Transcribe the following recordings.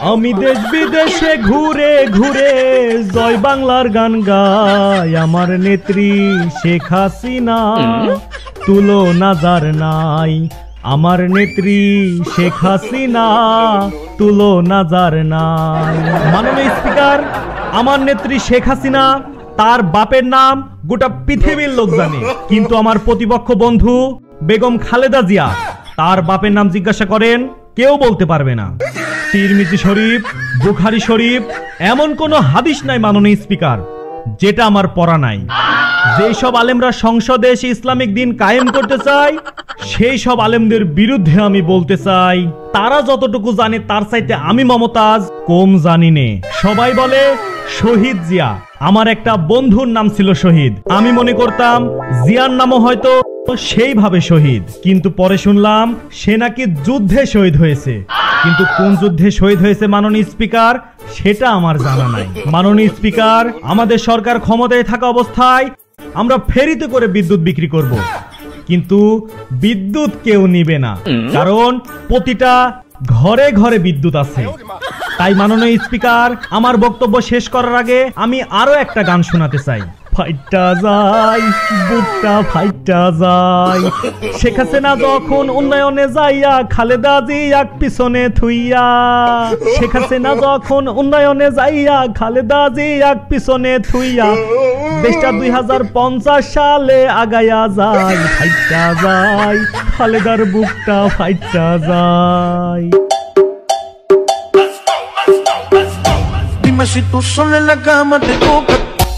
আমি দেশ বিদেশে ঘুরে ঘুরে জয় বাংলার গান গাই। আমার নেত্রী শেখ হাসিনা তুলনা যার নাই। আমার নেত্রী শেখ হাসিনা তুলনা যার নাই। মাননীয় স্পিকার, আমার নেত্রী শেখ হাসিনা তার বাপের নাম গোটা পৃথিবীর লোক জানে, কিন্তু আমার প্রতিপক্ষ বন্ধু বেগম খালেদা জিয়া তার বাপের নাম জিজ্ঞাসা করেন কেউ বলতে পারবে না। তিরমিজি শরীফ, বুখারী শরীফ, এমন কোন হাদিস নাই মাননীয় স্পিকার যেটা আমার পড়া নাই। যেই সব আলেমরা সংসদে এসে ইসলামিক দিন কায়েম করতে চায় সেই সব আলেমদের বিরুদ্ধে আমি বলতে চাই, তারা যতটুকু জানে তার চাইতে আমি মমতাজ কম জানি নে। সবাই বলে শহীদ জিয়া, আমার একটা বন্ধুর নাম ছিল শহীদ। আমি মনে করতাম জিয়ার নামও হয়তো সেইভাবে শহীদ, কিন্তু পরে শুনলাম সে নাকি যুদ্ধে শহীদ হয়েছে। কিন্তু কোন যুদ্ধে শহীদ হয়েছে মাননীয় স্পিকার সেটা আমার জানা নাই। মাননীয় স্পিকার, আমাদের সরকার ক্ষমতায় থাকা অবস্থায় আমরা ফেরিতে করে বিদ্যুৎ বিক্রি করব, কিন্তু বিদ্যুৎ কেউ নিবে না, কারণ প্রতিটা ঘরে ঘরে বিদ্যুৎ আছে। তাই মাননীয় স্পিকার, আমার বক্তব্য শেষ করার আগে আমি আরো একটা গান শোনাতে চাই। ফাইটা যায় বুকটা ফাইটা যায়, শেখ হাসিনা যখন উন্নয়নে যাইয়া খালেদা জিয়াক পিছনে থুইয়া। শেখ হাসিনা যখন উন্নয়নে যাইয়া খালেদা জিয়াক পিছনে থুইয়া, দেশটা 2050 সালে আগায়া যায়। ফাইটা যায় খালেদার বুকটা ফাইটা যায়।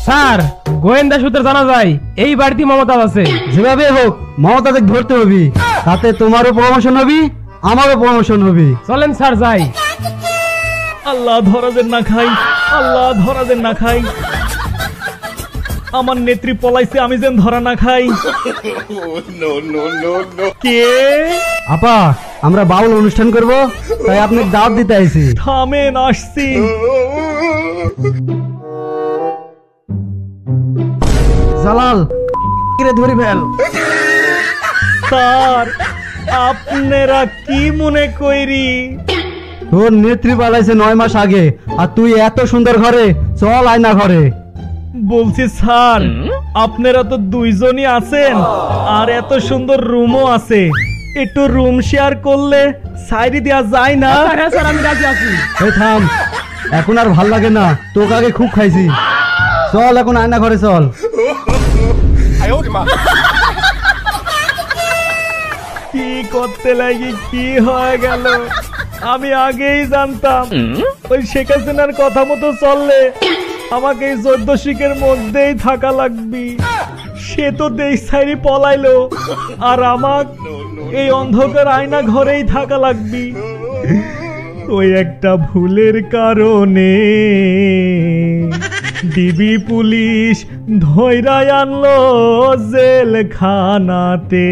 স্যার, গোয়েন্দা সূত্রে জানা যায় এই বাড়িতে মমতাজ আছে। যেভাবে হোক মমতাজকে ধরতে হবে, তাতে তোমারও প্রমোশন হবে আমারও প্রমোশন হবে। চলেন স্যার যাই। আল্লাহ ধরা যেন না খাই, আল্লাহ ধরা যেন না খাই। আমার নেত্রী পলাইছে, আমি যেন ধরা না খাই। কে? আপা, আমরা বাউল অনুষ্ঠান করব, তাই আপনাকে দাওয়াত দিতে আইছি। থামেন, আসছি। জালাল ধরি ফেল। স্যার, আপনারা কি মনে কইরি? তোর নেত্রী পালাইছে 9 মাস আগে, আর তুই এত সুন্দর ঘরে, চল আয়না ঘরে। বলছি স্যার, আপনারা তো দুইজনই আছেন আর এত সুন্দর রুমও আছে, একটু রুম শেয়ার করলে সাইডে দেওয়া যায় না? হ্যাঁ স্যার, আমি রাজি আছি। এই থাম, এখন আর ভাল লাগে না, তোকে আগে খুব খাইছি। চল এখন আয়না ঘরে চল। কি করতে লাগি কি হয়ে গেল? আমি আগেই জানতাম ওই শেখ হাসিনার কথা মতো চললে আমাকে এই 14 শিখের মধ্যেই থাকা লাগবি। সে তো দেশ ছাইরি পলাইলো, আর আমার এই অন্ধকার আয়না ঘরেই থাকা লাগবি। ওই একটা ভুলের কারণে ডিবি পুলিশ ধইরা আনলো জেলখানাতে।